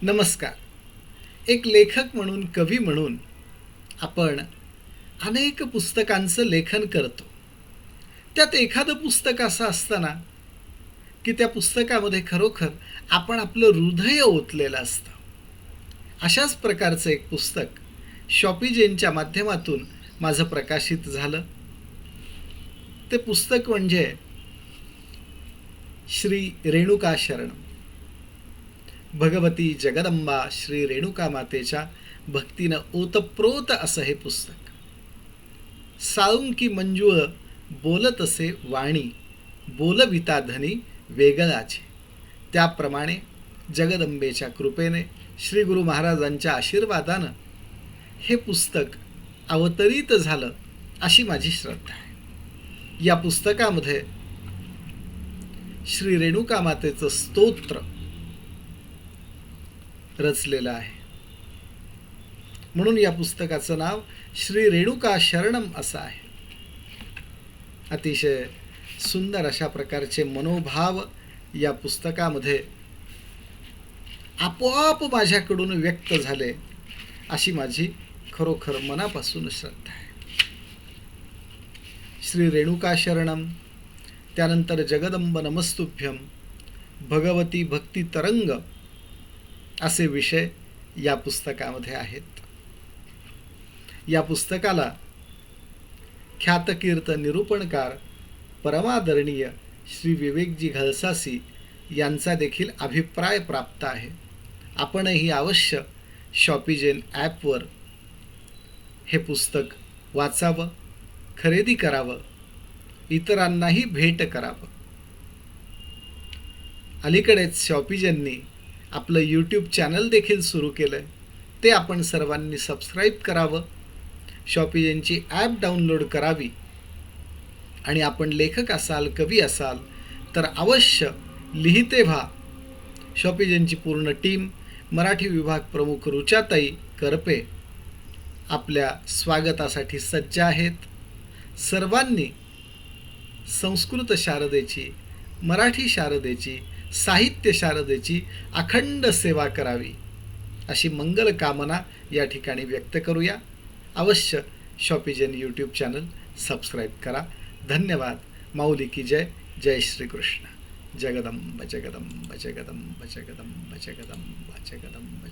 नमस्कार. एक लेखक म्हणून, कवी म्हणून आपण अनेक पुस्तकांचं लेखन करतो. त्यात एखादं पुस्तक असं असतं ना, की त्या पुस्तकामध्ये खरोखर आपण आपलं हृदय ओतलेलं असतं. अशाच प्रकारचं एक पुस्तक शॉपीजेनच्या माध्यमातून माझं प्रकाशित झालं. ते पुस्तक म्हणजे श्री रेणुका शरणम. भगवती जगदंबा श्री रेणुका मातेच्या भक्तीनं ओतप्रोत असं हे पुस्तक. साळुंकी मंजुळ बोलत असे वाणी, बोलविता धनी वेगळाचे. त्याप्रमाणे जगदंबेच्या कृपेने, श्री गुरु महाराजांच्या आशीर्वादानं हे पुस्तक अवतरित झालं अशी माझी श्रद्धा आहे. या पुस्तकामध्ये श्री रेणुका मातेचं स्तोत्र रचलेलं आहे. म्हणून या पुस्तकाचं नाव श्री रेणुका शरणम असं आहे. अतिशय सुंदर अशा प्रकारचे मनोभाव या पुस्तकामध्ये आपोआप माझ्याकडून व्यक्त झाले अशी माझी खरोखर मनापासून श्रद्धा आहे. श्री रेणुका शरणम, त्यानंतर जगदंब नमस्तुभ्यम, भगवती भक्ती तरंग असे विषय या पुस्तकामध्ये आहेत. या पुस्तकाला ख्यातकीर्त निरूपणकार परमादरणीय श्री विवेकजी घळसासी यांचा देखील अभिप्राय प्राप्त आहे. आपणही अवश्य शॉपीजेन ॲपवर हे पुस्तक वाचावं, खरेदी करावं, इतरांनाही भेट करावं. अलीकडेच शॉपीजेननी आपलं यूट्यूब चॅनल देखील सुरू केलं आहे. ते आपण सर्वांनी सबस्क्राईब करावं, शॉपीजेनची ॲप डाउनलोड करावी आणि आपण लेखक असाल, कवी असाल तर अवश्य लिहिते व्हा. शॉपीजेनची पूर्ण टीम, मराठी विभाग प्रमुख रुचाताई करपे आपल्या स्वागतासाठी सज्ज आहेत. सर्वांनी संस्कृत शारदेची, मराठी शारदेची, साहित्य शारदेची अखंड सेवा करावी अशी मंगल कामना या ठिकाणी व्यक्त करूया. अवश्य शॉपीजेन यूट्यूब चॅनल सबस्क्राईब करा. धन्यवाद. माऊली की जय. जय श्रीकृष्ण. जगदंब जगदंब जगदंब जगदंब जगदंब जगदंब जगदंब.